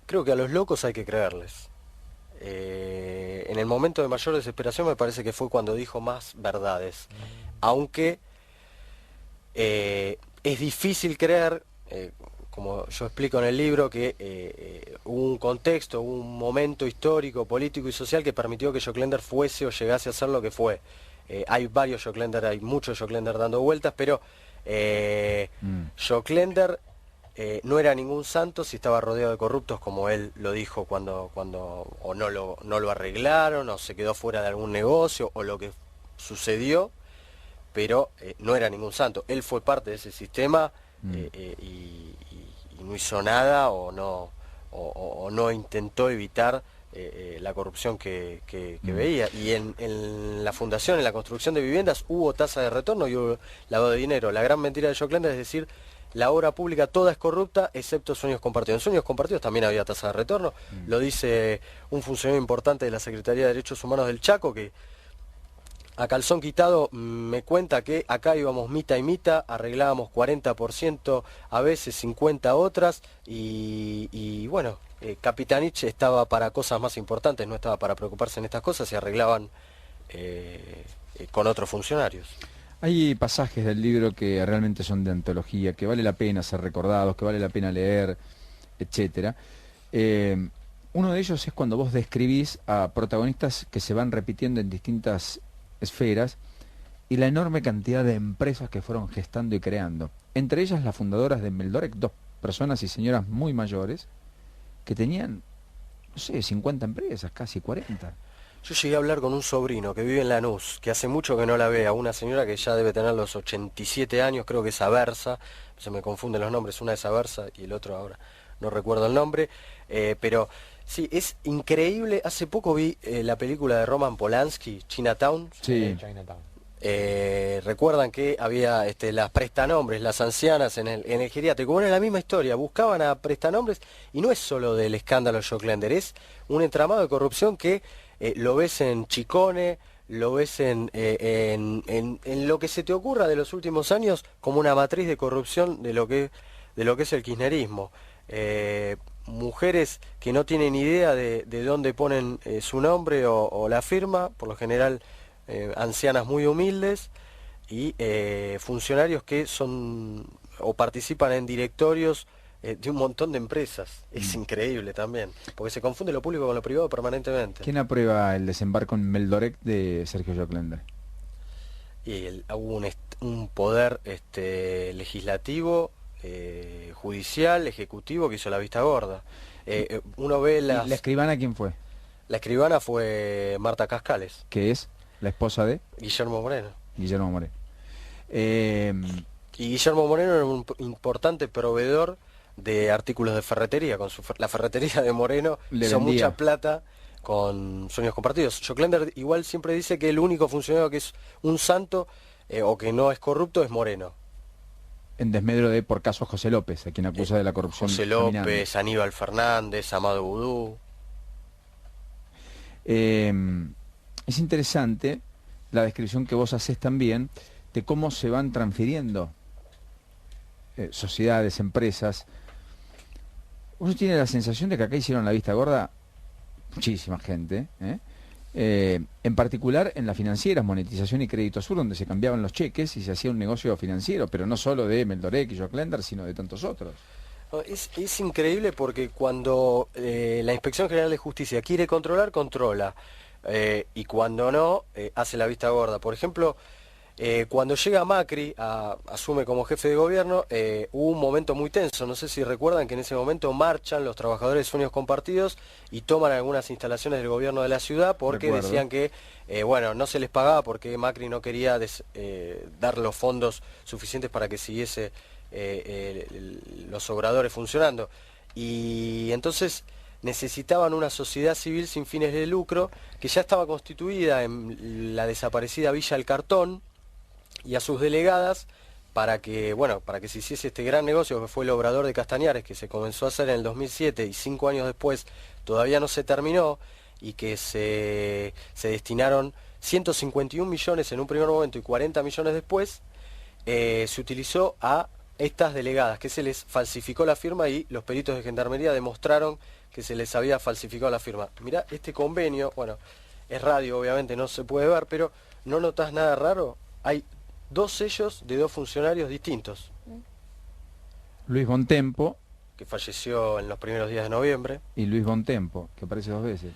Creo que a los locos hay que creerles. En el momento de mayor desesperación me parece que fue cuando dijo más verdades. Aunque es difícil creer, como yo explico en el libro, que hubo un contexto, hubo un momento histórico, político y social que permitió que Joclender fuese o llegase a ser lo que fue. Hay varios Joclender, hay muchos Joclender dando vueltas, pero Joclender no era ningún santo si estaba rodeado de corruptos, como él lo dijo cuando o no lo arreglaron, o se quedó fuera de algún negocio, o lo que sucedió, pero no era ningún santo. Él fue parte de ese sistema y no hizo nada o no intentó evitar la corrupción que veía. Y en la fundación, en la construcción de viviendas, hubo tasa de retorno y hubo lavado de dinero. La gran mentira de Joclender es decir, la obra pública toda es corrupta, excepto Sueños Compartidos. En Sueños Compartidos también había tasa de retorno. Lo dice un funcionario importante de la Secretaría de Derechos Humanos del Chaco, que a calzón quitado me cuenta que acá íbamos mitad y mitad, arreglábamos 40%, a veces 50 otras, y bueno, Capitanich estaba para cosas más importantes, no estaba para preocuparse en estas cosas, y arreglaban con otros funcionarios. Hay pasajes del libro que realmente son de antología, que vale la pena ser recordados, que vale la pena leer, etcétera. Uno de ellos es cuando vos describís a protagonistas que se van repitiendo en distintas esferas y la enorme cantidad de empresas que fueron gestando y creando. Entre ellas las fundadoras de Meldorec, dos personas y señoras muy mayores que tenían, no sé, 50 empresas, casi 40. Yo llegué a hablar con un sobrino que vive en Lanús, que hace mucho que no la ve, a una señora que ya debe tener los 87 años, creo que es Aversa, se me confunden los nombres, una es Aversa y el otro ahora no recuerdo el nombre, pero sí, es increíble. Hace poco vi la película de Roman Polanski, Chinatown. Sí. Chinatown. Recuerdan que había las prestanombres, las ancianas en el geriátrico. Bueno, es la misma historia, buscaban a prestanombres y no es solo del escándalo Joclender, es un entramado de corrupción que lo ves en Chicone, lo ves en lo que se te ocurra de los últimos años como una matriz de corrupción de lo que es el kirchnerismo. Mujeres que no tienen idea de dónde ponen su nombre o la firma, por lo general ancianas muy humildes, y funcionarios que son o participan en directorios de un montón de empresas. Es increíble también, porque se confunde lo público con lo privado permanentemente. ¿Quién aprueba el desembarco en Meldorec de Sergio Joclender? Y hubo un poder legislativo, judicial, ejecutivo, que hizo la vista gorda. Uno ve ¿Y la escribana quién fue? La escribana fue Marta Cascales. Que es la esposa de Guillermo Moreno. Guillermo Moreno. Y Guillermo Moreno era un importante proveedor de artículos de ferretería. La ferretería de Moreno Le hizo vendía mucha plata con Sueños Compartidos. Joclender igual siempre dice que el único funcionario que es un santo o que no es corrupto es Moreno. en desmedro de, por caso, José López, a quien acusa de la corrupción. José caminando. López, Aníbal Fernández, Amado Vudú. Es interesante la descripción que vos haces también de cómo se van transfiriendo sociedades, empresas. Uno tiene la sensación de que acá hicieron la vista gorda muchísima gente, en particular en las financieras, Monetización y Crédito Sur, donde se cambiaban los cheques y se hacía un negocio financiero, pero no solo de Meldorec y Joclender, sino de tantos otros. Es increíble porque cuando la Inspección General de Justicia quiere controlar, controla. Y cuando no, hace la vista gorda. Por ejemplo, cuando llega Macri, asume como jefe de gobierno, hubo un momento muy tenso. No sé si recuerdan que en ese momento marchan los trabajadores de Sueños Compartidos y toman algunas instalaciones del gobierno de la ciudad porque Recuerdo. decían que bueno, no se les pagaba porque Macri no quería dar los fondos suficientes para que siguiese los obradores funcionando. Y entonces necesitaban una sociedad civil sin fines de lucro que ya estaba constituida en la desaparecida Villa El Cartón, y a sus delegadas para que se hiciese este gran negocio que fue el Obrador de Castañares, que se comenzó a hacer en el 2007 y 5 años después todavía no se terminó, y que se destinaron 151 millones en un primer momento y 40 millones después. Se utilizó a estas delegadas, que se les falsificó la firma y los peritos de Gendarmería demostraron que se les había falsificado la firma. Mirá, este convenio, bueno, es radio, obviamente no se puede ver, pero ¿no notás nada raro? Hay 2 sellos de 2 funcionarios distintos. Luis Bontempo Que falleció en los primeros días de noviembre. y Luis Bontempo, que aparece 2 veces.